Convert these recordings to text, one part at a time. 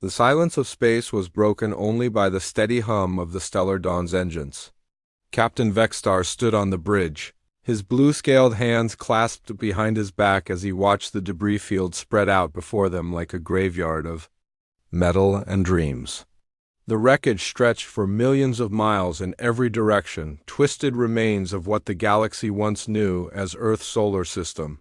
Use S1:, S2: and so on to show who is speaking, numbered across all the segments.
S1: The silence of space was broken only by the steady hum of the Stellar Dawn's engines. Captain Vexstar stood on the bridge, his blue-scaled hands clasped behind his back as he watched the debris field spread out before them like a graveyard of metal and dreams. The wreckage stretched for millions of miles in every direction, twisted remains of what the galaxy once knew as Earth's solar system.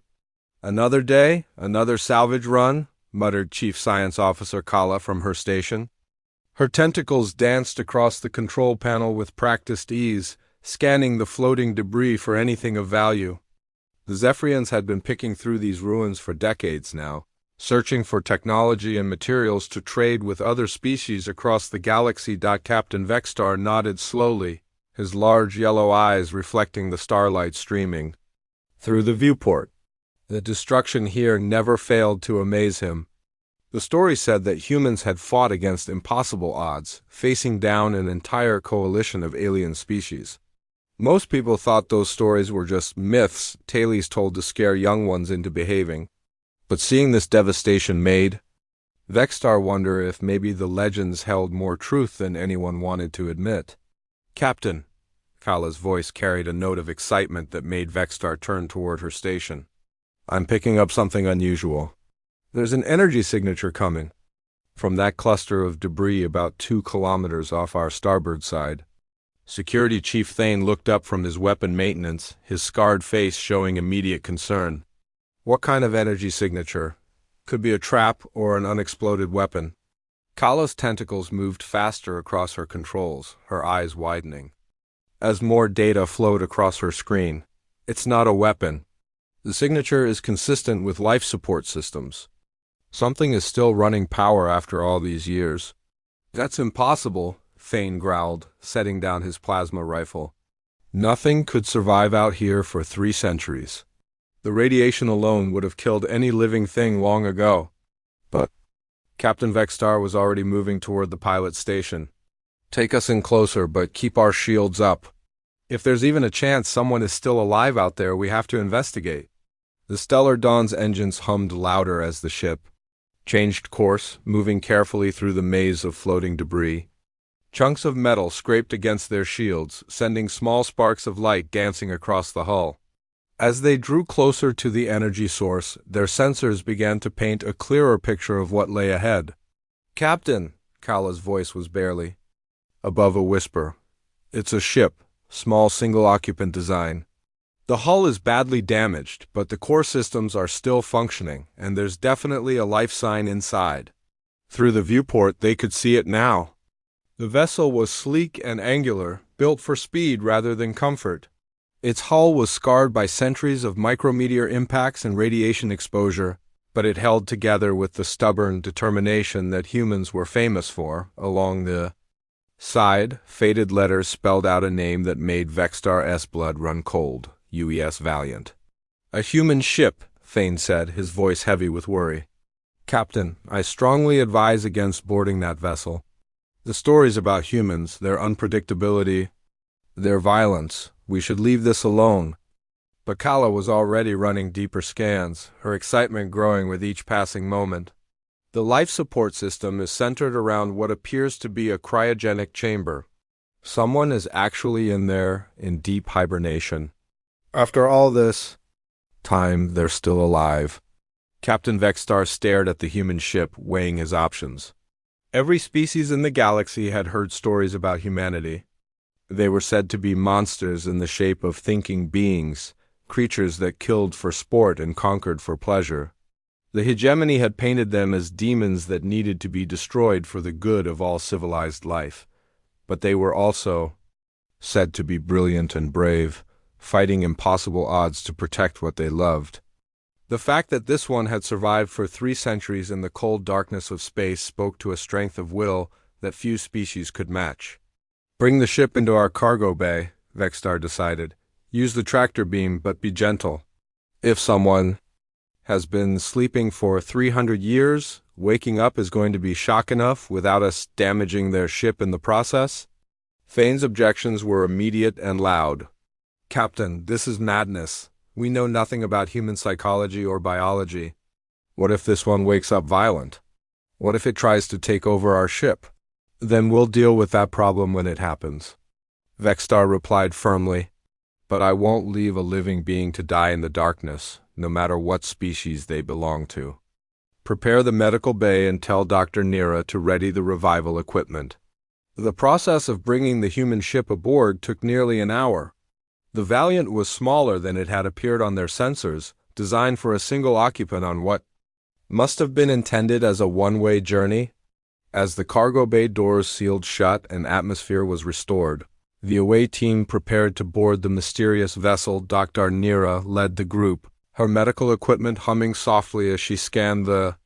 S1: "Another day, another salvage run," muttered Chief Science Officer Kala from her station. Her tentacles danced across the control panel with practiced ease, scanning the floating debris for anything of value. The Zephyrians had been picking through these ruins for decades now, searching for technology and materials to trade with other species across the galaxy. Captain Vexstar nodded slowly, his large yellow eyes reflecting the starlight streaming through the viewport. The destruction here never failed to amaze him. The story said that humans had fought against impossible odds, facing down an entire coalition of alien species. Most people thought those stories were just myths, tales told to scare young ones into behaving. But seeing this devastation made Vexstar wonder if maybe the legends held more truth than anyone wanted to admit. "Captain," Kala's voice carried a note of excitement that made Vexstar turn toward her station. "I'm picking up something unusual. There's an energy signature coming from that cluster of debris about 2 kilometers off our starboard side." Security Chief Thane looked up from his weapon maintenance, his scarred face showing immediate concern. "What kind of energy signature? Could be a trap or an unexploded weapon." Kala's tentacles moved faster across her controls, her eyes widening as more data flowed across her screen. "It's not a weapon. The signature is consistent with life support systems. Something is still running power after all these years." "That's impossible," Thane growled, setting down his plasma rifle. "Nothing could survive out here for 3 centuries. The radiation alone would have killed any living thing long ago." "But..." Captain Vexstar was already moving toward the pilot station. "Take us in closer, but keep our shields up. If there's even a chance someone is still alive out there, we have to investigate." The Stellar Dawn's engines hummed louder as the ship changed course, moving carefully through the maze of floating debris. Chunks of metal scraped against their shields, sending small sparks of light dancing across the hull. As they drew closer to the energy source, their sensors began to paint a clearer picture of what lay ahead. "Captain," Kala's voice was barely above a whisper. "It's a ship, small single-occupant design. The hull is badly damaged, but the core systems are still functioning, and there's definitely a life sign inside." Through the viewport, they could see it now. The vessel was sleek and angular, built for speed rather than comfort. Its hull was scarred by centuries of micrometeor impacts and radiation exposure, but it held together with the stubborn determination that humans were famous for. Along the side, faded letters spelled out a name that made Vexstar's blood run cold: UES Valiant. "A human ship," Thane said, his voice heavy with worry. "Captain, I strongly advise against boarding that vessel. The stories about humans, their unpredictability, their violence, we should leave this alone." But Kala was already running deeper scans, her excitement growing with each passing moment. The life support system is centered around what appears to be a cryogenic chamber. Someone is actually in there, in deep hibernation. After all this time, they're still alive. Captain Vexstar stared at the human ship, weighing his options. Every species in the galaxy had heard stories about humanity. They were said to be monsters in the shape of thinking beings, creatures that killed for sport and conquered for pleasure. The hegemony had painted them as demons that needed to be destroyed for the good of all civilized life. But they were also said to be brilliant and brave, fighting impossible odds to protect what they loved. The fact that this one had survived for 3 centuries in the cold darkness of space spoke to a strength of will that few species could match. "Bring the ship into our cargo bay," Vexstar decided. "Use the tractor beam, but be gentle. If someone has been sleeping for 300 years, waking up is going to be shock enough without us damaging their ship in the process." Thane's objections were immediate and loud. "Captain, this is madness. We know nothing about human psychology or biology. What if this one wakes up violent? What if it tries to take over our ship? Then we'll deal with that problem when it happens. Vexstar replied firmly. But I won't leave a living being to die in the darkness, no matter what species they belong to. Prepare the medical bay and tell Dr. Nira to ready the revival equipment. The process of bringing the human ship aboard took nearly an hour. The Valiant was smaller than it had appeared on their sensors, designed for a single occupant on what must have been intended as a one-way journey. As the cargo bay doors sealed shut and atmosphere was restored, the away team prepared to board the mysterious vessel. Dr. Nira led the group, her medical equipment humming softly as she scanned the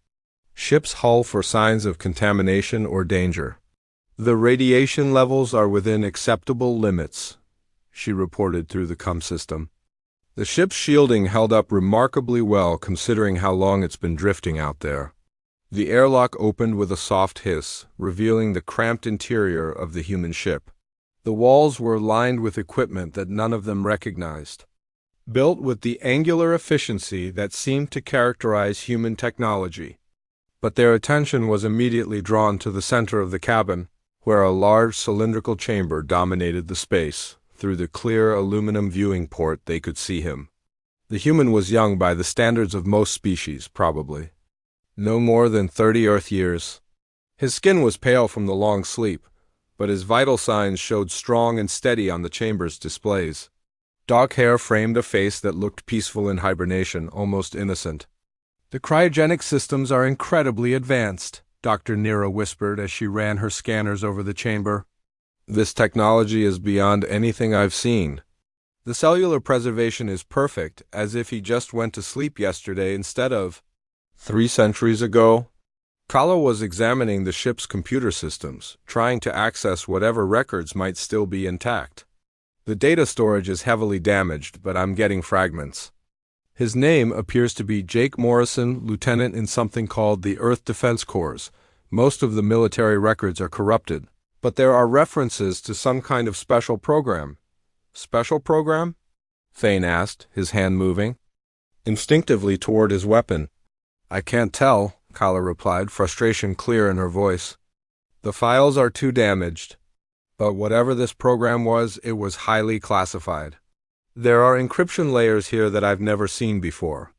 S1: ship's hull for signs of contamination or danger. The radiation levels are within acceptable limits, she reported through the comm system. The ship's shielding held up remarkably well considering how long it's been drifting out there. The airlock opened with a soft hiss, revealing the cramped interior of the human ship. The walls were lined with equipment that none of them recognized, built with the angular efficiency that seemed to characterize human technology. But their attention was immediately drawn to the center of the cabin, where a large cylindrical chamber dominated the space. Through the clear aluminum viewing port they could see him. The human was young by the standards of most species, probably. No more than 30 Earth years. His skin was pale from the long sleep, but his vital signs showed strong and steady on the chamber's displays. Dark hair framed a face that looked peaceful in hibernation, almost innocent. The cryogenic systems are incredibly advanced, Dr. Nira whispered as she ran her scanners over the chamber. This technology is beyond anything I've seen. The cellular preservation is perfect, as if he just went to sleep yesterday instead of 3 centuries ago. Kala was examining the ship's computer systems, trying to access whatever records might still be intact. The data storage is heavily damaged, but I'm getting fragments. His name appears to be Jake Morrison, lieutenant in something called the Earth Defense Corps. Most of the military records are corrupted, but there are references to some kind of special program. Special program? Thane asked, his hand moving instinctively toward his weapon. I can't tell, Kala replied, frustration clear in her voice. The files are too damaged. But whatever this program was, it was highly classified. There are encryption layers here that I've never seen before.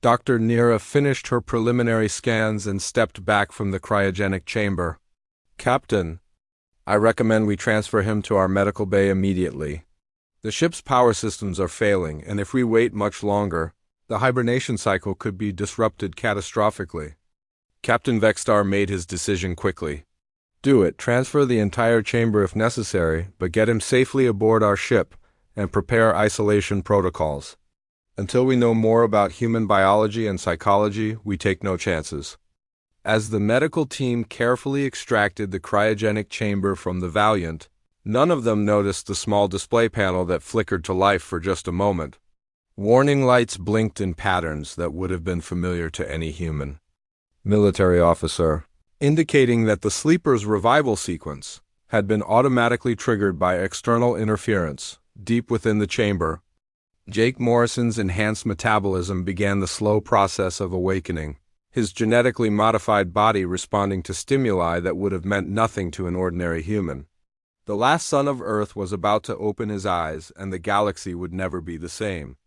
S1: Dr. Nira finished her preliminary scans and stepped back from the cryogenic chamber. Captain, I recommend we transfer him to our medical bay immediately. The ship's power systems are failing, and if we wait much longer, the hibernation cycle could be disrupted catastrophically. Captain Vexstar made his decision quickly. Do it. Transfer the entire chamber if necessary, but get him safely aboard our ship and prepare isolation protocols. Until we know more about human biology and psychology, we take no chances. As the medical team carefully extracted the cryogenic chamber from the Valiant, none of them noticed the small display panel that flickered to life for just a moment. Warning lights blinked in patterns that would have been familiar to any human. Military officer, indicating that the sleeper's revival sequence had been automatically triggered by external interference. Deep within the chamber, Jake Morrison's enhanced metabolism began the slow process of awakening, his genetically modified body responding to stimuli that would have meant nothing to an ordinary human. The last son of Earth was about to open his eyes, and the galaxy would never be the same.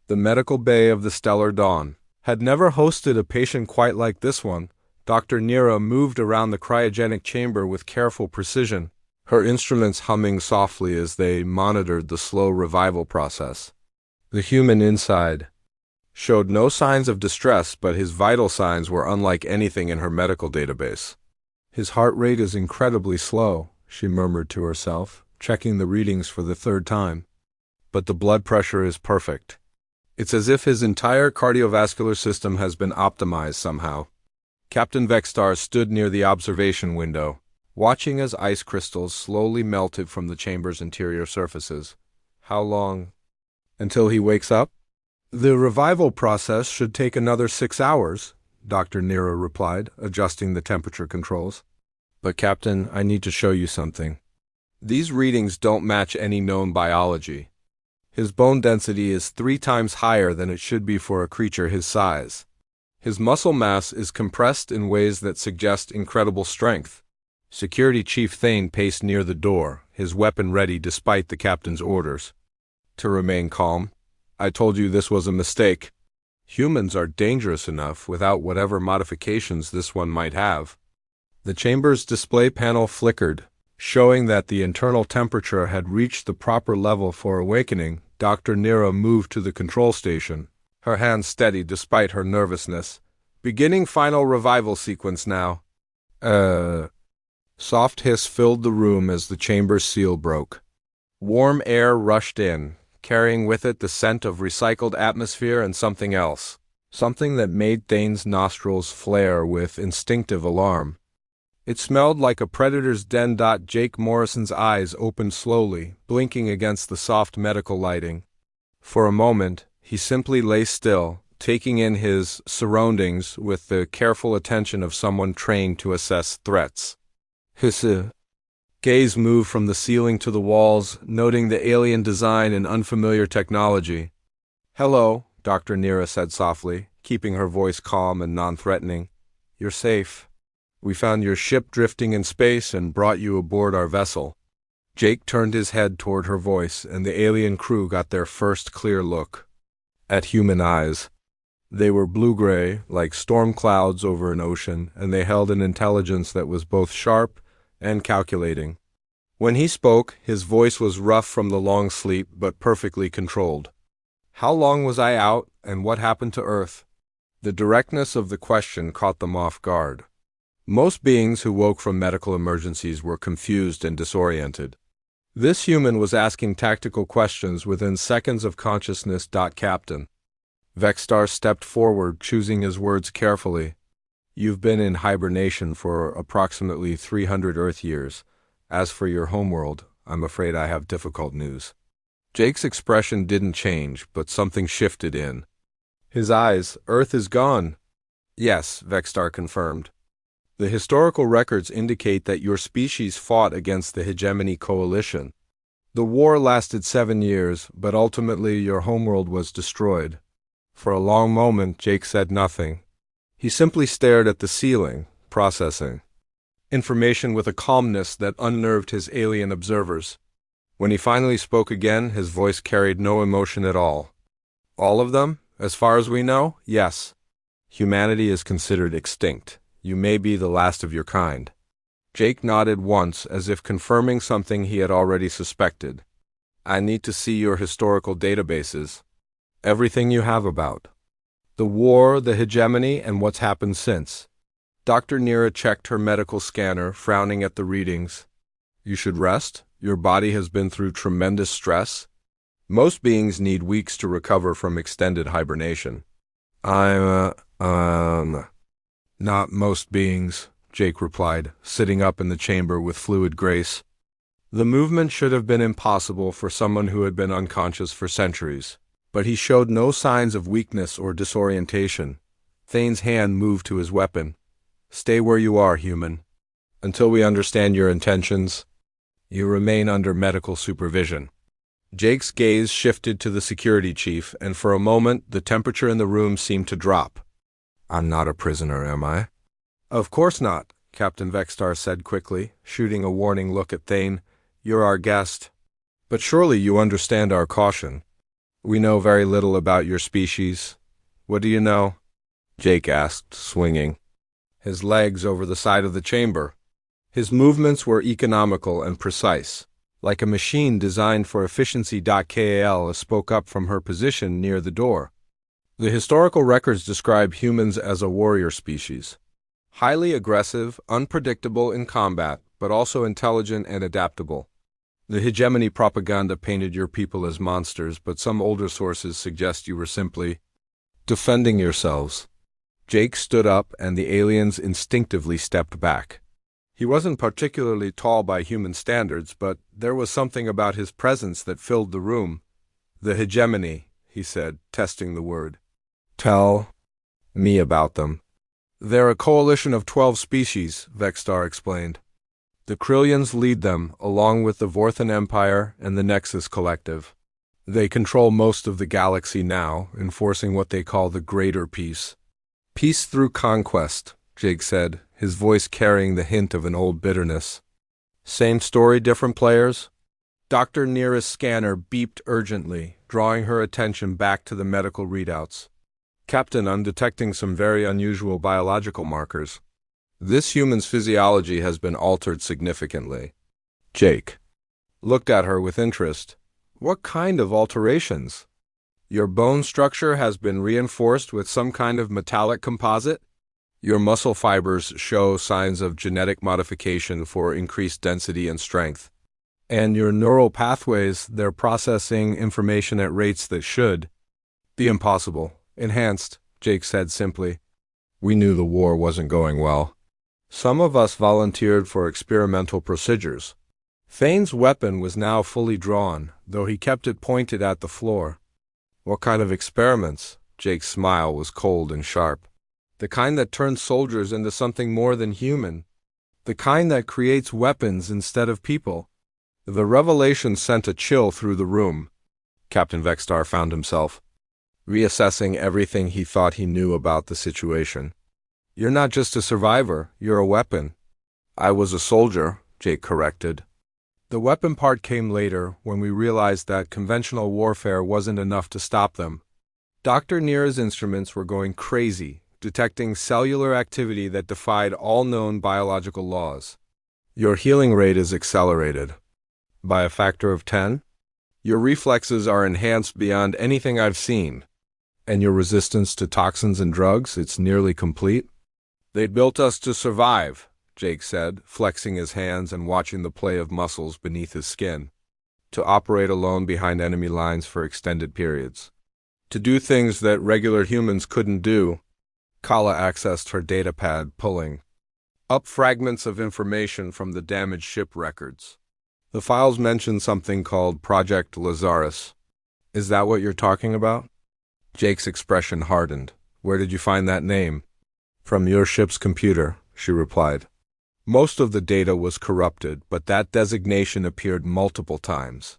S1: The medical bay of the Stellar Dawn had never hosted a patient quite like this one. Dr. Nira moved around the cryogenic chamber with careful precision, her instruments humming softly as they monitored the slow revival process. The human inside showed no signs of distress, but his vital signs were unlike anything in her medical database. His heart rate is incredibly slow, she murmured to herself, checking the readings for the 3rd time. But the blood pressure is perfect. It's as if his entire cardiovascular system has been optimized somehow. Captain Vexstar stood near the observation window, watching as ice crystals slowly melted from the chamber's interior surfaces. How long? Until he wakes up? The revival process should take another 6 hours, Dr. Nira replied, adjusting the temperature controls. But Captain, I need to show you something. These readings don't match any known biology. His bone density is 3 times higher than it should be for a creature his size. His muscle mass is compressed in ways that suggest incredible strength. Security Chief Thane paced near the door, his weapon ready despite the captain's orders. To remain calm. I told you this was a mistake. Humans are dangerous enough without whatever modifications this one might have. The chamber's display panel flickered, showing that the internal temperature had reached the proper level for awakening. Dr. Nira moved to the control station, her hands steady despite her nervousness. Beginning final revival sequence now. Soft hiss filled the room as the chamber's seal broke. Warm air rushed in, carrying with it the scent of recycled atmosphere and something else. Something that made Thane's nostrils flare with instinctive alarm. It smelled like a predator's den. Jake Morrison's eyes opened slowly, blinking against the soft medical lighting. For a moment, he simply lay still, taking in his surroundings with the careful attention of someone trained to assess threats. His gaze moved from the ceiling to the walls, noting the alien design and unfamiliar technology. "Hello," Dr. Nira said softly, keeping her voice calm and non-threatening. "You're safe. We found your ship drifting in space and brought you aboard our vessel." Jake turned his head toward her voice, and the alien crew got their first clear look at human eyes. They were blue-gray, like storm clouds over an ocean, and they held an intelligence that was both sharp and calculating. When he spoke, his voice was rough from the long sleep, but perfectly controlled. "How long was I out, and what happened to Earth?" The directness of the question caught them off guard. Most beings who woke from medical emergencies were confused and disoriented. This human was asking tactical questions within seconds of consciousness. Captain Vexstar stepped forward, choosing his words carefully. "You've been in hibernation for approximately 300 Earth years. As for your homeworld, I'm afraid I have difficult news." Jake's expression didn't change, but something shifted in his eyes. "Earth is gone." "Yes," Vexstar confirmed. "The historical records indicate that your species fought against the Hegemony Coalition. The war lasted 7 years, but ultimately your homeworld was destroyed." For a long moment, Jake said nothing. He simply stared at the ceiling, processing information with a calmness that unnerved his alien observers. When he finally spoke again, his voice carried no emotion at all. "All of them? As far as we know, yes. Humanity is considered extinct. You may be the last of your kind." Jake nodded once, as if confirming something he had already suspected. "I need to see your historical databases. Everything you have about the war, the hegemony, and what's happened since." Dr. Nira checked her medical scanner, frowning at the readings. "You should rest. Your body has been through tremendous stress. Most beings need weeks to recover from extended hibernation." Not most beings," Jake replied, sitting up in the chamber with fluid grace. The movement should have been impossible for someone who had been unconscious for centuries, but he showed no signs of weakness or disorientation. Thane's hand moved to his weapon. "Stay where you are, human. Until we understand your intentions, you remain under medical supervision." Jake's gaze shifted to the security chief, and for a moment the temperature in the room seemed to drop. "I'm not a prisoner, am I?" "Of course not," Captain Vexstar said quickly, shooting a warning look at Thane. "You're our guest. But surely you understand our caution. We know very little about your species. What do you know?" Jake asked, swinging his legs over the side of the chamber. His movements were economical and precise, like a machine designed for efficiency. Kal spoke up from her position near the door. "The historical records describe humans as a warrior species. Highly aggressive, unpredictable in combat, but also intelligent and adaptable. The hegemony propaganda painted your people as monsters, but some older sources suggest you were simply defending yourselves." Jake stood up, and the aliens instinctively stepped back. He wasn't particularly tall by human standards, but there was something about his presence that filled the room. "The hegemony," he said, testing the word. "Tell me about them." "They're a coalition of 12 species," Vexstar explained. "The Krillians lead them, along with the Vorthan Empire and the Nexus Collective. They control most of the galaxy now, enforcing what they call the Greater Peace. Peace through conquest, Jake said, his voice carrying the hint of an old bitterness. Same story, different players? Dr. Neera's scanner beeped urgently, drawing her attention back to the medical readouts. Captain, I'm detecting some very unusual biological markers. This human's physiology has been altered significantly. Jake looked at her with interest. What kind of alterations? Your bone structure has been reinforced with some kind of metallic composite? Your muscle fibers show signs of genetic modification for increased density and strength. And your neural pathways, they're processing information at rates that should be impossible. Enhanced, Jake said simply. We knew the war wasn't going well. Some of us volunteered for experimental procedures. Fane's weapon was now fully drawn, though he kept it pointed at the floor. What kind of experiments? Jake's smile was cold and sharp. The kind that turns soldiers into something more than human. The kind that creates weapons instead of people. The revelation sent a chill through the room. Captain Vextar found himself reassessing everything he thought he knew about the situation. You're not just a survivor, you're a weapon. I was a soldier, Jake corrected. The weapon part came later, when we realized that conventional warfare wasn't enough to stop them. Dr. Neera's instruments were going crazy, detecting cellular activity that defied all known biological laws. Your healing rate is accelerated. By a factor of 10? Your reflexes are enhanced beyond anything I've seen. And your resistance to toxins and drugs, it's nearly complete? They built us to survive, Jake said, flexing his hands and watching the play of muscles beneath his skin. To operate alone behind enemy lines for extended periods. To do things that regular humans couldn't do. Kala accessed her datapad, pulling up fragments of information from the damaged ship records. The files mentioned something called Project Lazarus. Is that what you're talking about? Jake's expression hardened. Where did you find that name? From your ship's computer, she replied. Most of the data was corrupted, but that designation appeared multiple times.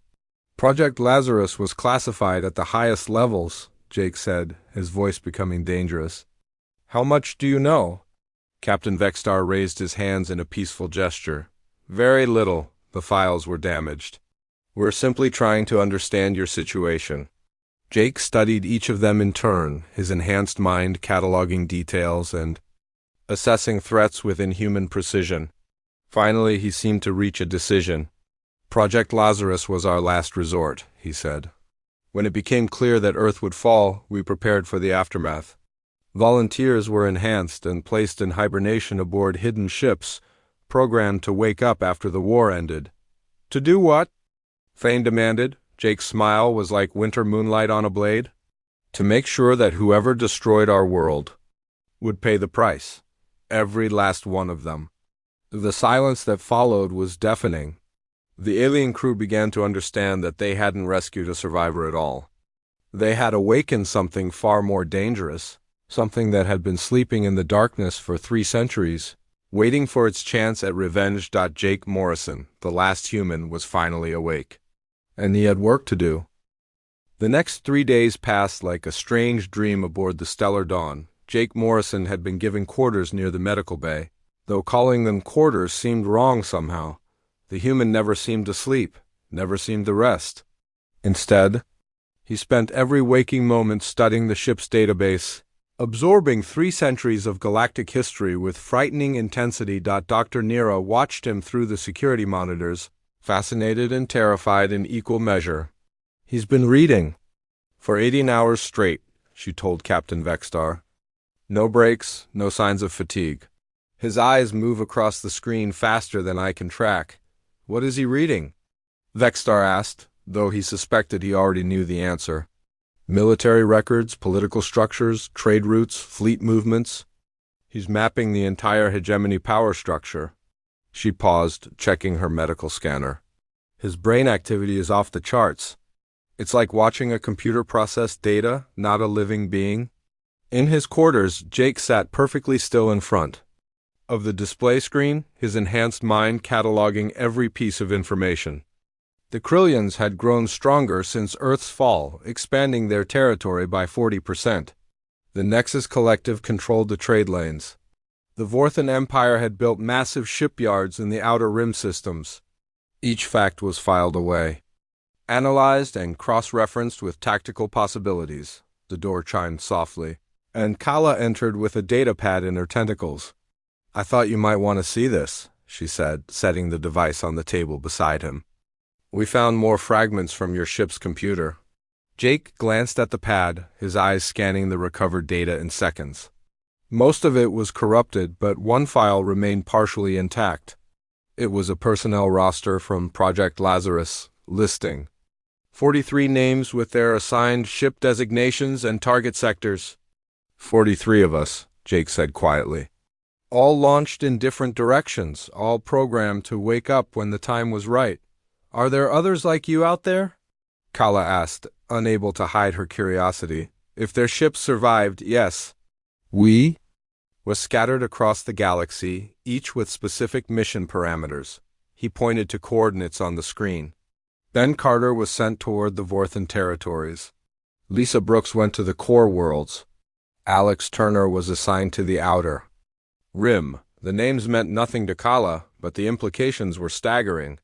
S1: Project Lazarus was classified at the highest levels, Jake said, his voice becoming dangerous. How much do you know? Captain Vextar raised his hands in a peaceful gesture. Very little. The files were damaged. We're simply trying to understand your situation. Jake studied each of them in turn, his enhanced mind cataloging details and assessing threats with inhuman precision. Finally, he seemed to reach a decision. Project Lazarus was our last resort, he said. When it became clear that Earth would fall, we prepared for the aftermath. Volunteers were enhanced and placed in hibernation aboard hidden ships, programmed to wake up after the war ended. To do what? Fane demanded. Jake's smile was like winter moonlight on a blade. To make sure that whoever destroyed our world would pay the price. Every last one of them. The silence that followed was deafening. The alien crew began to understand that they hadn't rescued a survivor at all. They had awakened something far more dangerous, something that had been sleeping in the darkness for 3 centuries, waiting for its chance at revenge. Jake Morrison, the last human, was finally awake. And he had work to do. The next 3 days passed like a strange dream aboard the Stellar Dawn. Jake Morrison had been given quarters near the medical bay, though calling them quarters seemed wrong somehow. The human never seemed to sleep, never seemed to rest. Instead, he spent every waking moment studying the ship's database, absorbing 3 centuries of galactic history with frightening intensity. Dr. Neera watched him through the security monitors, fascinated and terrified in equal measure. He's been reading. For 18 hours straight, she told Captain Vextar. No breaks, no signs of fatigue. His eyes move across the screen faster than I can track. What is he reading? Vextar asked, though he suspected he already knew the answer. Military records, political structures, trade routes, fleet movements. He's mapping the entire hegemony power structure. She paused, checking her medical scanner. His brain activity is off the charts. It's like watching a computer process data, not a living being. In his quarters, Jake sat perfectly still in front of the display screen, his enhanced mind cataloging every piece of information. The Krillians had grown stronger since Earth's fall, expanding their territory by 40%. The Nexus Collective controlled the trade lanes. The Vorthan Empire had built massive shipyards in the Outer Rim systems. Each fact was filed away, analyzed and cross-referenced with tactical possibilities. The door chimed softly, and Kala entered with a datapad in her tentacles. "I thought you might want to see this," she said, setting the device on the table beside him. "We found more fragments from your ship's computer." Jake glanced at the pad, his eyes scanning the recovered data in seconds. Most of it was corrupted, but one file remained partially intact. It was a personnel roster from Project Lazarus, listing 43 names with their assigned ship designations and target sectors. 43 of us, Jake said quietly. All launched in different directions, all programmed to wake up when the time was right. "Are there others like you out there?" Kala asked, unable to hide her curiosity. If their ships survived, yes. "We?" was scattered across the galaxy, each with specific mission parameters. He pointed to coordinates on the screen. Ben Carter was sent toward the Vorthan territories. Lisa Brooks went to the core worlds. Alex Turner was assigned to the Outer Rim. The names meant nothing to Kala, but the implications were staggering.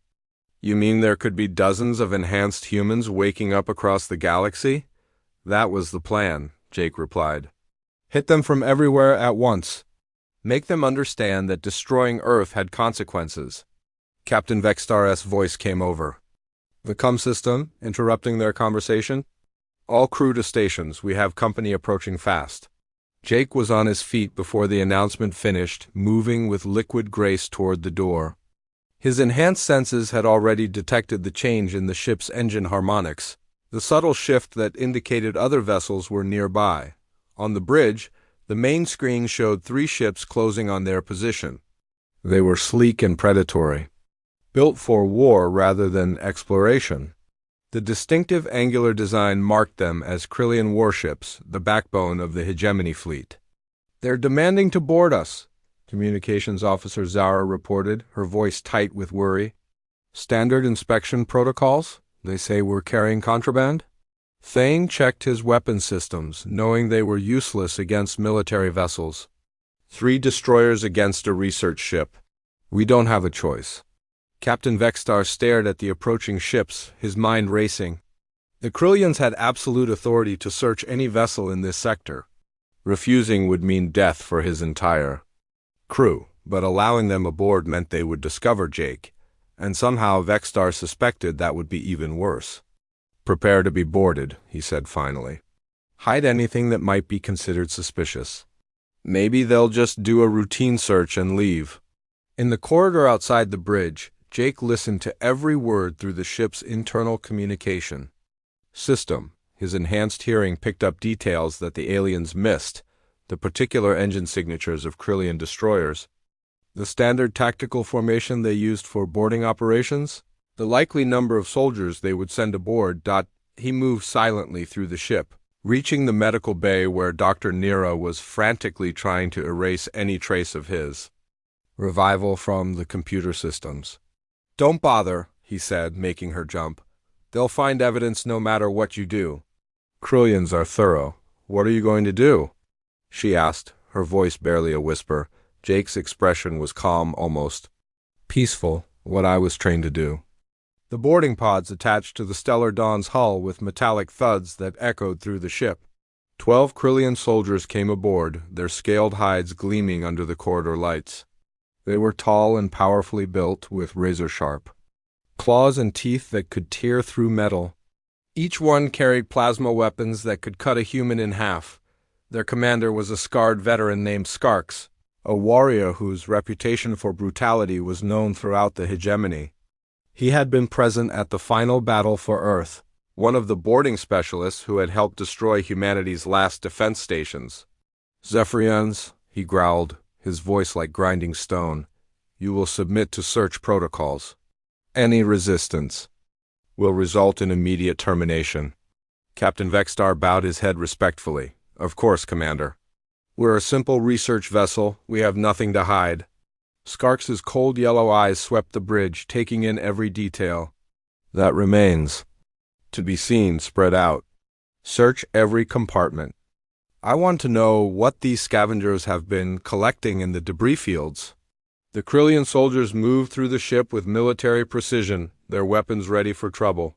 S1: "You mean there could be dozens of enhanced humans waking up across the galaxy?" "That was the plan," Jake replied. "Hit them from everywhere at once. Make them understand that destroying Earth had consequences." Captain Vextar's voice came over. "The comm system," interrupting their conversation. "All crew to stations. We have company approaching fast." Jake was on his feet before the announcement finished, moving with liquid grace toward the door. His enhanced senses had already detected the change in the ship's engine harmonics, the subtle shift that indicated other vessels were nearby. On the bridge, the main screen showed 3 ships closing on their position. They were sleek and predatory, built for war rather than exploration. The distinctive angular design marked them as Kryllian warships, the backbone of the hegemony fleet. "They're demanding to board us," Communications Officer Zara reported, her voice tight with worry. "Standard inspection protocols? They say we're carrying contraband?" Thane checked his weapon systems, knowing they were useless against military vessels. 3 destroyers against a research ship. "We don't have a choice." Captain Vextar stared at the approaching ships, his mind racing. The Kryllians had absolute authority to search any vessel in this sector. Refusing would mean death for his entire crew, but allowing them aboard meant they would discover Jake, and somehow Vextar suspected that would be even worse. "Prepare to be boarded," he said finally. "Hide anything that might be considered suspicious. Maybe they'll just do a routine search and leave." In the corridor outside the bridge, Jake listened to every word through the ship's internal communication system. His enhanced hearing picked up details that the aliens missed, the particular engine signatures of Kryllian destroyers, the standard tactical formation they used for boarding operations, the likely number of soldiers they would send aboard. He moved silently through the ship, reaching the medical bay where Dr. Nira was frantically trying to erase any trace of his revival from the computer systems. "Don't bother," he said, making her jump. "They'll find evidence no matter what you do." "Kryllians are thorough. What are you going to do?" she asked, her voice barely a whisper. Jake's expression was calm, almost peaceful, what I was trained to do. The boarding pods attached to the Stellar Dawn's hull with metallic thuds that echoed through the ship. 12 Kryllian soldiers came aboard, their scaled hides gleaming under the corridor lights. They were tall and powerfully built, with razor-sharp claws and teeth that could tear through metal. Each one carried plasma weapons that could cut a human in half. Their commander was a scarred veteran named Skarks, a warrior whose reputation for brutality was known throughout the hegemony. He had been present at the final battle for Earth, one of the boarding specialists who had helped destroy humanity's last defense stations. "Zephyrians," he growled, his voice like grinding stone, "you will submit to search protocols. Any resistance will result in immediate termination." Captain Vextar bowed his head respectfully. "Of course, Commander. We're a simple research vessel. We have nothing to hide." Skarks's cold yellow eyes swept the bridge, taking in every detail. "That remains to be seen. Spread out. Search every compartment. I want to know what these scavengers have been collecting in the debris fields. The Krillian soldiers moved through the ship with military precision, their weapons ready for trouble.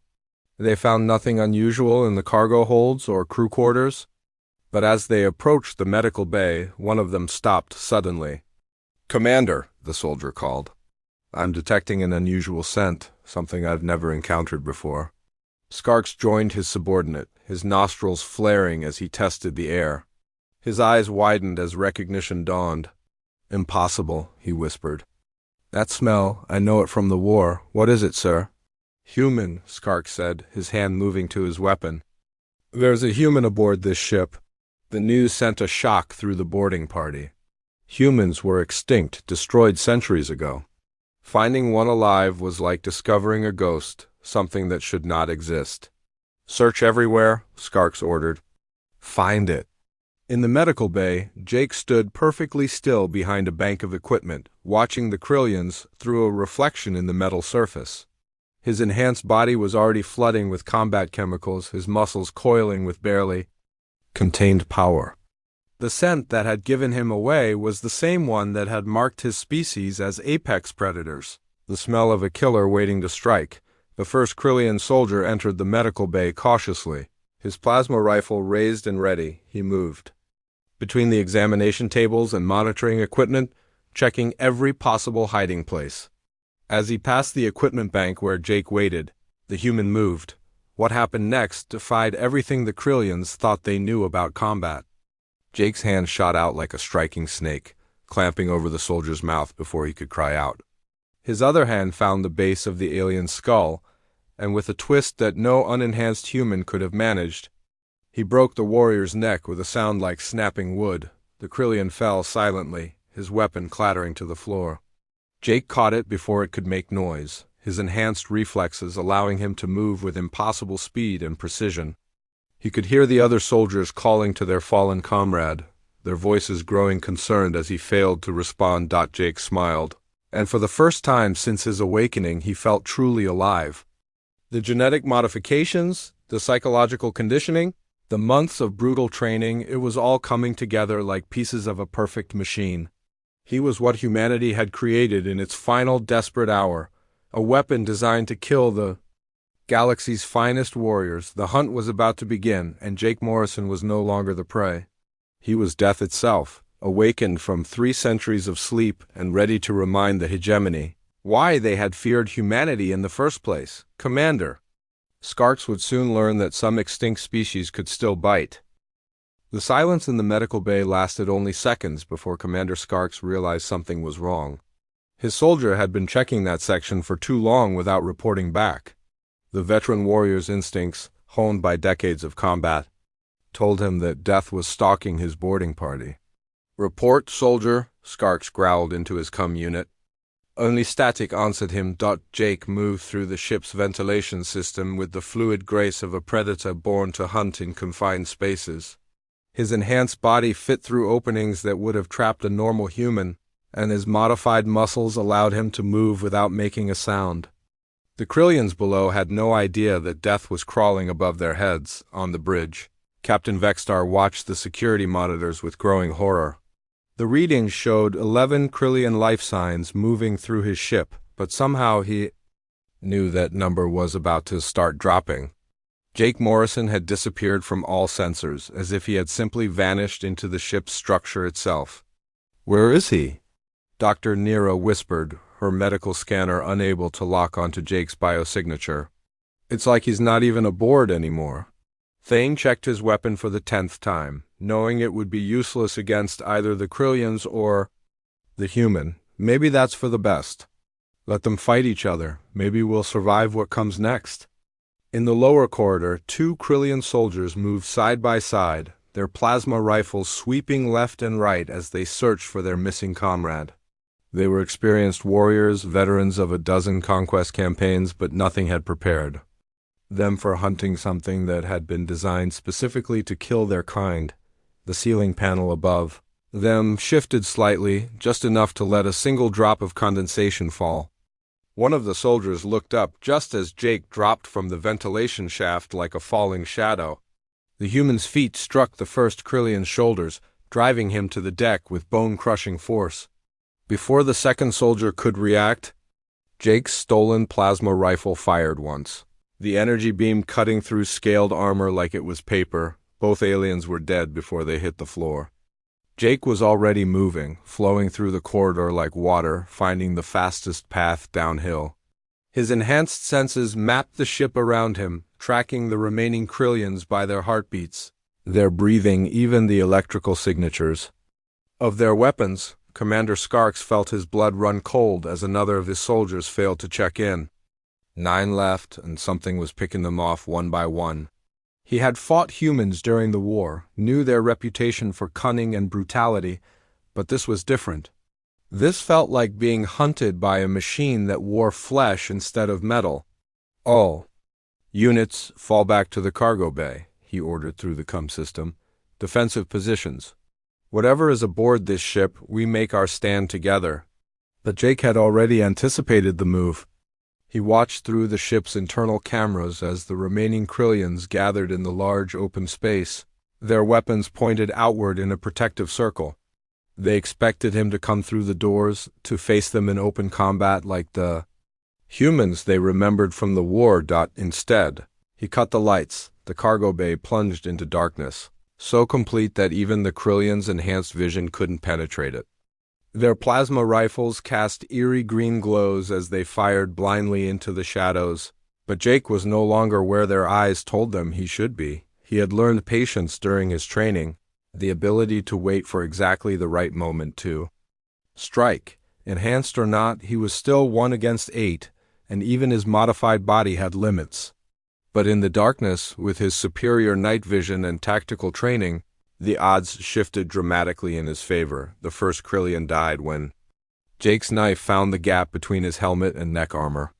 S1: They found nothing unusual in the cargo holds or crew quarters, but as they approached the medical bay, one of them stopped suddenly. "Commander," the soldier called. "I'm detecting an unusual scent, something I've never encountered before." Skarks joined his subordinate, his nostrils flaring as he tested the air. His eyes widened as recognition dawned. "Impossible," he whispered. "That smell, I know it from the war. What is it, sir?" "Human," Skark said, his hand moving to his weapon. "There's a human aboard this ship." The news sent a shock through the boarding party. Humans were extinct, destroyed centuries ago. Finding one alive was like discovering a ghost, something that should not exist. "Search everywhere," Skarks ordered. "Find it." In the medical bay, Jake stood perfectly still behind a bank of equipment, watching the Krillians through a reflection in the metal surface. His enhanced body was already flooding with combat chemicals, his muscles coiling with barely contained power. The scent that had given him away was the same one that had marked his species as apex predators, the smell of a killer waiting to strike. The first Krillian soldier entered the medical bay cautiously. His plasma rifle raised and ready, he moved between the examination tables and monitoring equipment, checking every possible hiding place. As he passed the equipment bank where Jake waited, the human moved. What happened next defied everything the Krillians thought they knew about combat. Jake's hand shot out like a striking snake, clamping over the soldier's mouth before he could cry out. His other hand found the base of the alien's skull, and with a twist that no unenhanced human could have managed, he broke the warrior's neck with a sound like snapping wood. The Krillian fell silently, his weapon clattering to the floor. Jake caught it before it could make noise, his enhanced reflexes allowing him to move with impossible speed and precision. He could hear the other soldiers calling to their fallen comrade, their voices growing concerned as he failed to respond. Jake smiled, and for the first time since his awakening he felt truly alive. The genetic modifications, the psychological conditioning, the months of brutal training, it was all coming together like pieces of a perfect machine. He was what humanity had created in its final desperate hour, a weapon designed to kill the galaxy's finest warriors. The hunt was about to begin, and Jake Morrison was no longer the prey. He was death itself, awakened from 3 centuries of sleep and ready to remind the hegemony why they had feared humanity in the first place. "Commander." Skarks would soon learn that some extinct species could still bite. The silence in the medical bay lasted only seconds before Commander Skarks realized something was wrong. His soldier had been checking that section for too long without reporting back. The veteran warrior's instincts, honed by decades of combat, told him that death was stalking his boarding party. "Report, soldier," Skarks growled into his unit. Only static answered him. Jake moved through the ship's ventilation system with the fluid grace of a predator born to hunt in confined spaces. His enhanced body fit through openings that would have trapped a normal human, and his modified muscles allowed him to move without making a sound. The Krillians below had no idea that death was crawling above their heads, on the bridge. Captain Vexstar watched the security monitors with growing horror. The readings showed 11 Krillian life signs moving through his ship, but somehow he knew that number was about to start dropping. Jake Morrison had disappeared from all sensors, as if he had simply vanished into the ship's structure itself. "Where is he?" Dr. Nero whispered, her medical scanner unable to lock onto Jake's biosignature. "It's like he's not even aboard anymore." Thane checked his weapon for the 10th time, knowing it would be useless against either the Krillians or the human. Maybe that's for the best. Let them fight each other. Maybe we'll survive what comes next. In the lower corridor, 2 Krillian soldiers moved side by side, their plasma rifles sweeping left and right as they searched for their missing comrade. They were experienced warriors, veterans of a dozen conquest campaigns, but nothing had prepared them for hunting something that had been designed specifically to kill their kind. The ceiling panel above them shifted slightly, just enough to let a single drop of condensation fall. One of the soldiers looked up just as Jake dropped from the ventilation shaft like a falling shadow. The human's feet struck the first Krillion's shoulders, driving him to the deck with bone-crushing force. Before the second soldier could react, Jake's stolen plasma rifle fired once. The energy beam cutting through scaled armor like it was paper. Both aliens were dead before they hit the floor. Jake was already moving, flowing through the corridor like water, finding the fastest path downhill. His enhanced senses mapped the ship around him, tracking the remaining Krillions by their heartbeats, their breathing, even the electrical signatures of their weapons. Commander Skarks felt his blood run cold as another of his soldiers failed to check in. 9 left, and something was picking them off one by one. He had fought humans during the war, knew their reputation for cunning and brutality, but this was different. This felt like being hunted by a machine that wore flesh instead of metal. "All units, fall back to the cargo bay," he ordered through the comm system. "Defensive positions. Whatever is aboard this ship, we make our stand together." But Jake had already anticipated the move. He watched through the ship's internal cameras as the remaining Krillions gathered in the large open space, their weapons pointed outward in a protective circle. They expected him to come through the doors, to face them in open combat like the humans they remembered from the war. Instead, he cut the lights. The cargo bay plunged into darkness, so complete that even the Krillions' enhanced vision couldn't penetrate it. Their plasma rifles cast eerie green glows as they fired blindly into the shadows, but Jake was no longer where their eyes told them he should be. He had learned patience during his training, the ability to wait for exactly the right moment to strike. Enhanced or not, he was still 1 against 8, and even his modified body had limits. But in the darkness, with his superior night vision and tactical training, the odds shifted dramatically in his favor. The first Krillion died when Jake's knife found the gap between his helmet and neck armor.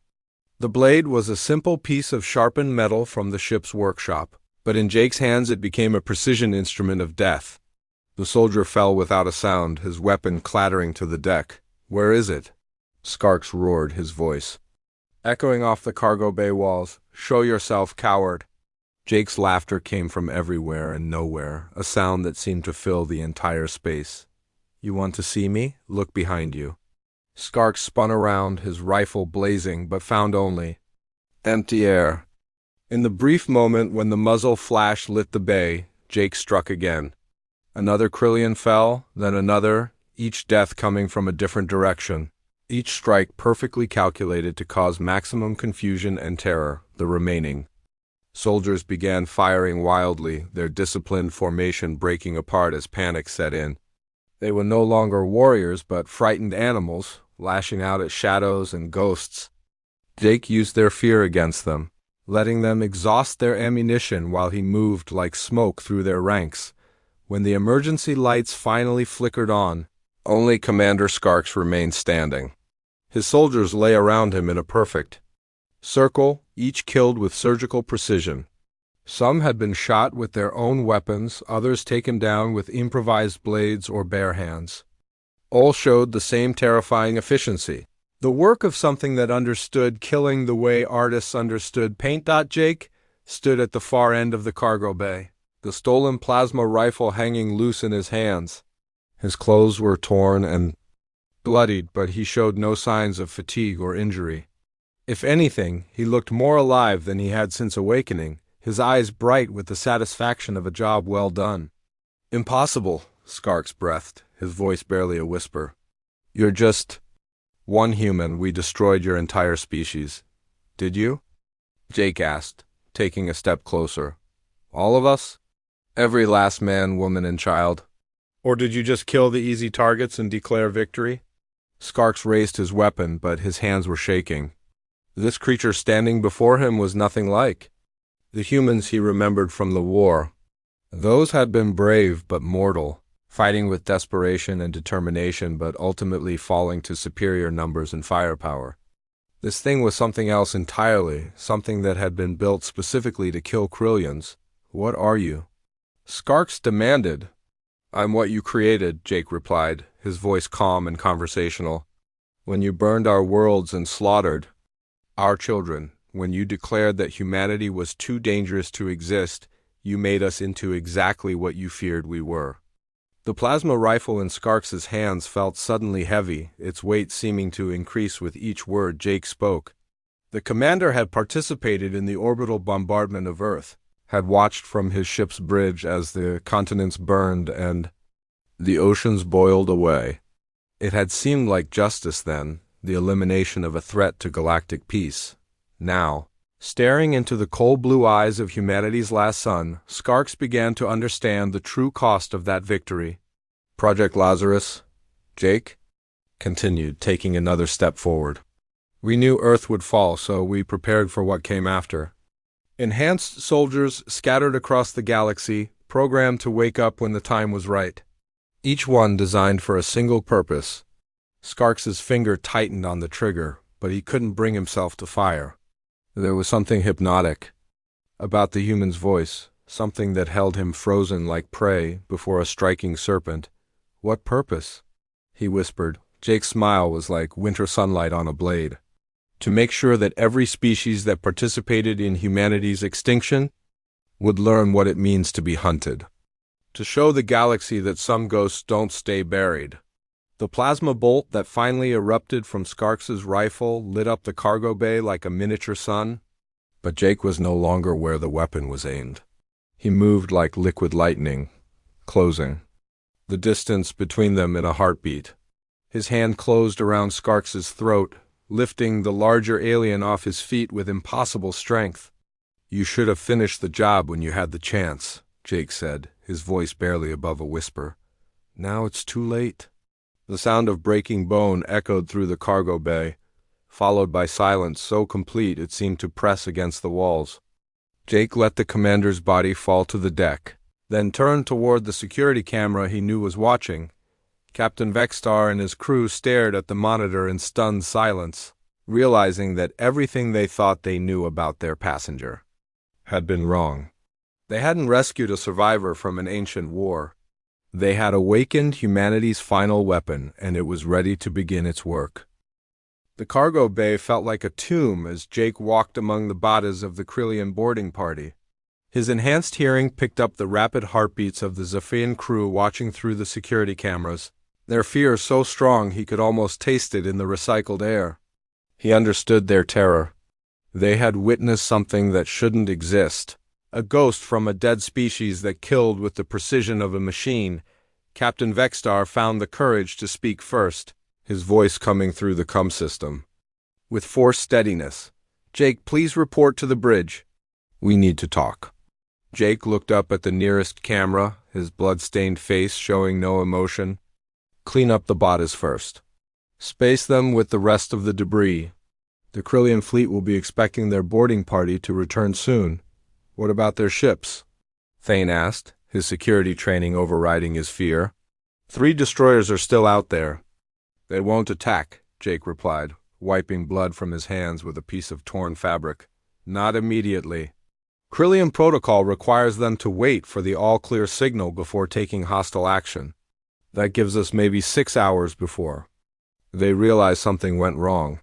S1: The blade was a simple piece of sharpened metal from the ship's workshop, but in Jake's hands it became a precision instrument of death. The soldier fell without a sound, his weapon clattering to the deck. "Where is it?" Skarks roared, his voice echoing off the cargo bay walls. "Show yourself, coward." Jake's laughter came from everywhere and nowhere, a sound that seemed to fill the entire space. "You want to see me? Look behind you." Skarks spun around, his rifle blazing, but found only empty air. In the brief moment when the muzzle flash lit the bay, Jake struck again. Another Krillion fell, then another, each death coming from a different direction. Each strike perfectly calculated to cause maximum confusion and terror. The remaining soldiers began firing wildly, their disciplined formation breaking apart as panic set in. They were no longer warriors, but frightened animals, lashing out at shadows and ghosts. Jake used their fear against them, letting them exhaust their ammunition while he moved like smoke through their ranks. When the emergency lights finally flickered on, only Commander Skarks remained standing. His soldiers lay around him in a perfect circle, each killed with surgical precision. Some had been shot with their own weapons, others taken down with improvised blades or bare hands. All showed the same terrifying efficiency, the work of something that understood killing the way artists understood paint. Jake stood at the far end of the cargo bay, the stolen plasma rifle hanging loose in his hands. His clothes were torn and bloodied, but he showed no signs of fatigue or injury. If anything, he looked more alive than he had since awakening, his eyes bright with the satisfaction of a job well done. "Impossible," Skarks breathed, his voice barely a whisper. "You're just one human. We destroyed your entire species." "Did you?" Jake asked, taking a step closer. "All of us? Every last man, woman, and child? Or did you just kill the easy targets and declare victory?" Skarks raised his weapon, but his hands were shaking. This creature standing before him was nothing like the humans he remembered from the war. Those had been brave but mortal, fighting with desperation and determination but ultimately falling to superior numbers and firepower. This thing was something else entirely, something that had been built specifically to kill Krillions. "What are you?" Skarks demanded. "I'm what you created," Jake replied, his voice calm and conversational. "When you burned our worlds and slaughtered our children, when you declared that humanity was too dangerous to exist, You made us into exactly what you feared we were." The plasma rifle in Skarks's hands felt suddenly heavy, its weight seeming to increase with each word Jake spoke. The commander had participated in the orbital bombardment of Earth, had watched from his ship's bridge as the continents burned and the oceans boiled away. It had seemed like justice then, the elimination of a threat to galactic peace. Now, staring into the cold blue eyes of humanity's last son, Skarks began to understand the true cost of that victory. "Project Lazarus," Jake continued, taking another step forward. "We knew Earth would fall, so we prepared for what came after. Enhanced soldiers scattered across the galaxy, programmed to wake up when the time was right. Each one designed for a single purpose." Skarks's finger tightened on the trigger, but he couldn't bring himself to fire. There was something hypnotic about the human's voice, something that held him frozen like prey before a striking serpent. "What purpose?" he whispered. Jake's smile was like winter sunlight on a blade. "To make sure that every species that participated in humanity's extinction would learn what it means to be hunted. To show the galaxy that some ghosts don't stay buried." The plasma bolt that finally erupted from Skarks's rifle lit up the cargo bay like a miniature sun. But Jake was no longer where the weapon was aimed. He moved like liquid lightning, closing the distance between them in a heartbeat. His hand closed around Skarks's throat, lifting the larger alien off his feet with impossible strength. "You should have finished the job when you had the chance," Jake said, his voice barely above a whisper. "Now it's too late." The sound of breaking bone echoed through the cargo bay, followed by silence so complete it seemed to press against the walls. Jake let the commander's body fall to the deck, then turned toward the security camera he knew was watching. Captain Vexstar and his crew stared at the monitor in stunned silence, realizing that everything they thought they knew about their passenger had been wrong. They hadn't rescued a survivor from an ancient war. They had awakened humanity's final weapon, and it was ready to begin its work. The cargo bay felt like a tomb as Jake walked among the bodies of the Krillian boarding party. His enhanced hearing picked up the rapid heartbeats of the Zephian crew watching through the security cameras, their fear so strong he could almost taste it in the recycled air. He understood their terror. They had witnessed something that shouldn't exist. A ghost from a dead species that killed with the precision of a machine. Captain Vexstar found the courage to speak first, his voice coming through the comm system. With forced steadiness, "Jake, please report to the bridge. We need to talk." Jake looked up at the nearest camera, his blood-stained face showing no emotion. "Clean up the bodies first. Space them with the rest of the debris. The Krillian fleet will be expecting their boarding party to return soon." "What about their ships?" Thane asked, his security training overriding his fear. 3 destroyers are still out there." "They won't attack," Jake replied, wiping blood from his hands with a piece of torn fabric. "Not immediately. Krillian protocol requires them to wait for the all-clear signal before taking hostile action. That gives us maybe 6 hours before they realize something went wrong."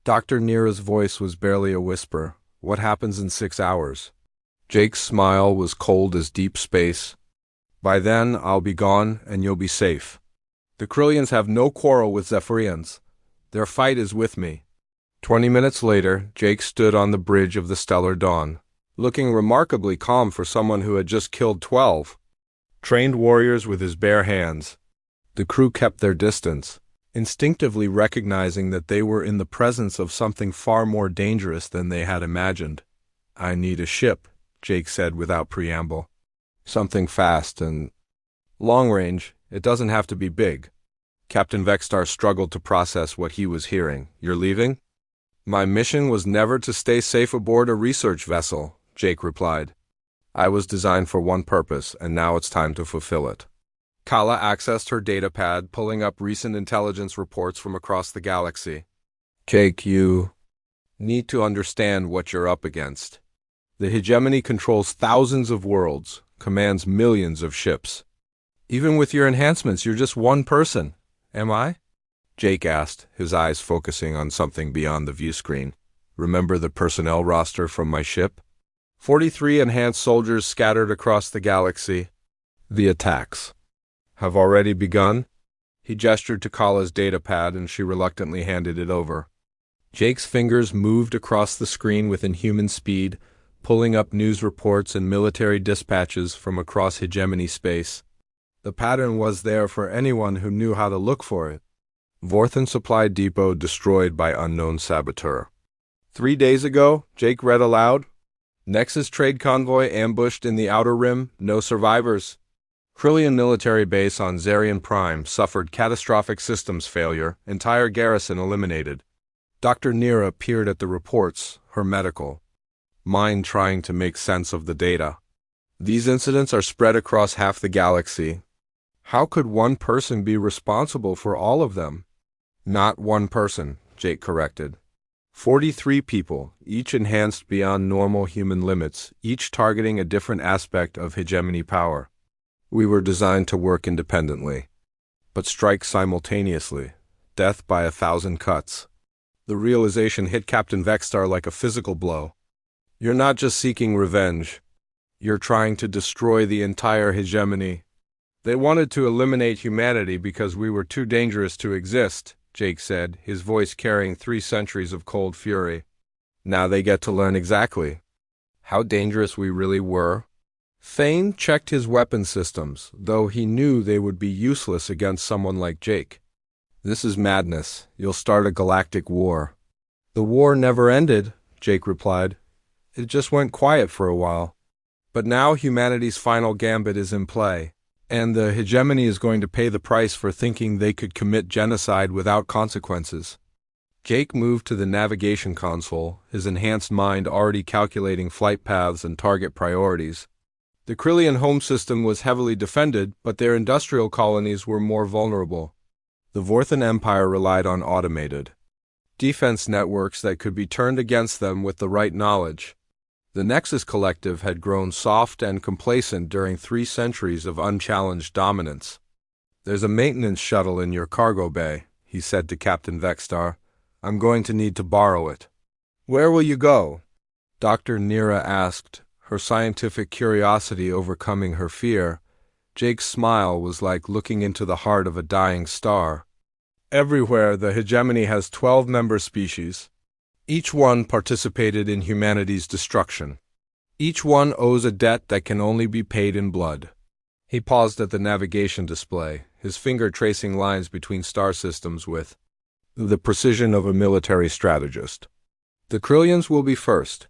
S1: Dr. Nira's voice was barely a whisper. "What happens in 6 hours?" Jake's smile was cold as deep space. "By then, I'll be gone, and you'll be safe. The Krillians have no quarrel with Zephyrians. Their fight is with me." 20 minutes later, Jake stood on the bridge of the Stellar Dawn, looking remarkably calm for someone who had just killed 12 trained warriors with his bare hands. The crew kept their distance, instinctively recognizing that they were in the presence of something far more dangerous than they had imagined. "I need a ship," Jake said without preamble. "Something fast and long-range. It doesn't have to be big." Captain Vexstar struggled to process what he was hearing. "You're leaving?" "My mission was never to stay safe aboard a research vessel," Jake replied. "I was designed for one purpose, and now it's time to fulfill it." Kala accessed her datapad, pulling up recent intelligence reports from across the galaxy. "Jake, you need to understand what you're up against. The hegemony controls thousands of worlds, commands millions of ships. Even with your enhancements, you're just one person. Am I?" Jake asked, his eyes focusing on something beyond the view screen. "Remember the personnel roster from my ship?" 43 enhanced soldiers scattered across the galaxy. The attacks have already begun. He gestured to Kala's datapad and she reluctantly handed it over. Jake's fingers moved across the screen with inhuman speed, pulling up news reports and military dispatches from across hegemony space. The pattern was there for anyone who knew how to look for it. Vorthan Supply Depot destroyed by unknown saboteur. 3 days ago, Jake read aloud. Nexus trade convoy ambushed in the Outer Rim, no survivors. Kryllian military base on Zarian Prime suffered catastrophic systems failure, entire garrison eliminated. Dr. Nira peered at the reports, her medical mind trying to make sense of the data. These incidents are spread across half the galaxy. How could one person be responsible for all of them? Not one person, Jake corrected. 43 people, each enhanced beyond normal human limits, each targeting a different aspect of hegemony power. We were designed to work independently, but strike simultaneously, death by 1,000 cuts. The realization hit Captain Vexstar like a physical blow. You're not just seeking revenge. You're trying to destroy the entire hegemony. They wanted to eliminate humanity because we were too dangerous to exist, Jake said, his voice carrying 3 centuries of cold fury. Now they get to learn exactly how dangerous we really were. Thane checked his weapon systems, though he knew they would be useless against someone like Jake. This is madness. You'll start a galactic war. The war never ended, Jake replied. It just went quiet for a while. But now humanity's final gambit is in play, and the hegemony is going to pay the price for thinking they could commit genocide without consequences. Jake moved to the navigation console, his enhanced mind already calculating flight paths and target priorities. The Kryllian home system was heavily defended, but their industrial colonies were more vulnerable. The Vorthan Empire relied on automated defense networks that could be turned against them with the right knowledge. The Nexus Collective had grown soft and complacent during 3 centuries of unchallenged dominance. There's a maintenance shuttle in your cargo bay, he said to Captain Vexstar. I'm going to need to borrow it. Where will you go? Dr. Nira asked, her scientific curiosity overcoming her fear. Jake's smile was like looking into the heart of a dying star. Everywhere the hegemony has 12 member species. Each one participated in humanity's destruction. Each one owes a debt that can only be paid in blood. He paused at the navigation display, his finger tracing lines between star systems with the precision of a military strategist. The Kryllians will be first.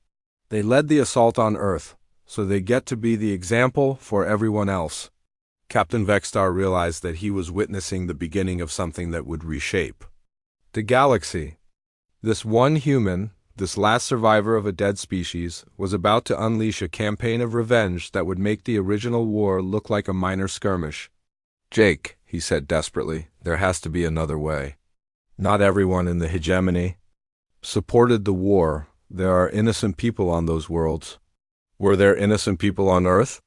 S1: They led the assault on Earth, so they get to be the example for everyone else. Captain Vexstar realized that he was witnessing the beginning of something that would reshape the galaxy. This one human, this last survivor of a dead species, was about to unleash a campaign of revenge that would make the original war look like a minor skirmish. Jake, he said desperately, there has to be another way. Not everyone in the hegemony supported the war. There are innocent people on those worlds. Were there innocent people on Earth?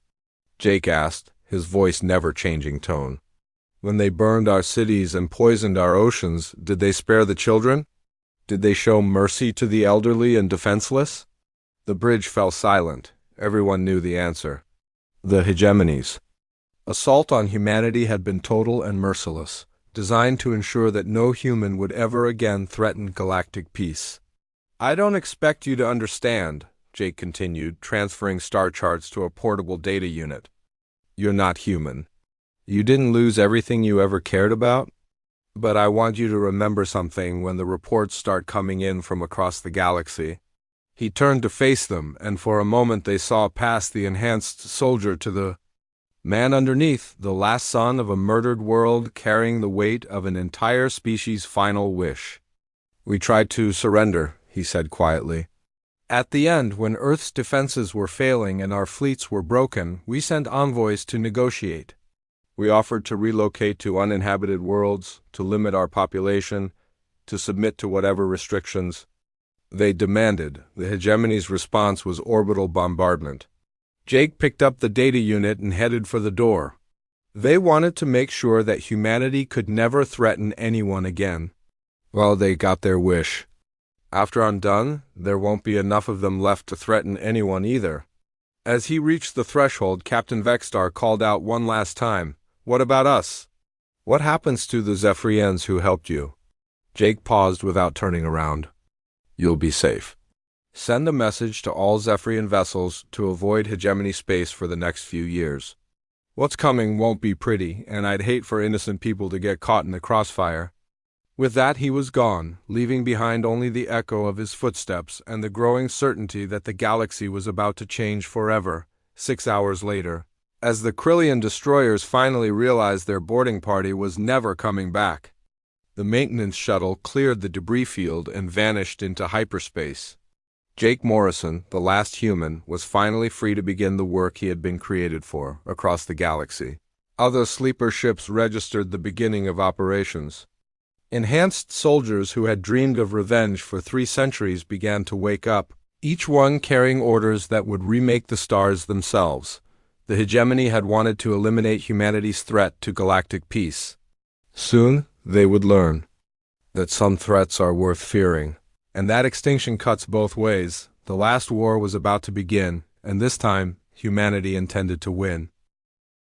S1: Jake asked, his voice never changing tone. When they burned our cities and poisoned our oceans, did they spare the children? Did they show mercy to the elderly and defenseless? The bridge fell silent. Everyone knew the answer. The hegemony's assault on humanity had been total and merciless, designed to ensure that no human would ever again threaten galactic peace. I don't expect you to understand, Jake continued, transferring star charts to a portable data unit. You're not human. You didn't lose everything you ever cared about? But I want you to remember something when the reports start coming in from across the galaxy. He turned to face them, and for a moment they saw past the enhanced soldier to the man underneath, the last son of a murdered world carrying the weight of an entire species' final wish. We tried to surrender, he said quietly. At the end, when Earth's defenses were failing and our fleets were broken, we sent envoys to negotiate. We offered to relocate to uninhabited worlds, to limit our population, to submit to whatever restrictions they demanded. The hegemony's response was orbital bombardment. Jake picked up the data unit and headed for the door. They wanted to make sure that humanity could never threaten anyone again. Well, they got their wish. After I'm done, there won't be enough of them left to threaten anyone either. As he reached the threshold, Captain Vexstar called out one last time, "What about us? What happens to the Zephyrians who helped you?" Jake paused without turning around. "You'll be safe. Send a message to all Zephyrian vessels to avoid hegemony space for the next few years. What's coming won't be pretty, and I'd hate for innocent people to get caught in the crossfire." With that he was gone, leaving behind only the echo of his footsteps and the growing certainty that the galaxy was about to change forever. 6 hours later, as the Krillian destroyers finally realized their boarding party was never coming back, the maintenance shuttle cleared the debris field and vanished into hyperspace. Jake Morrison, the last human, was finally free to begin the work he had been created for across the galaxy. Other sleeper ships registered the beginning of operations. Enhanced soldiers who had dreamed of revenge for 3 centuries began to wake up, each one carrying orders that would remake the stars themselves. The hegemony had wanted to eliminate humanity's threat to galactic peace. Soon, they would learn that some threats are worth fearing, and that extinction cuts both ways. The last war was about to begin, and this time, humanity intended to win.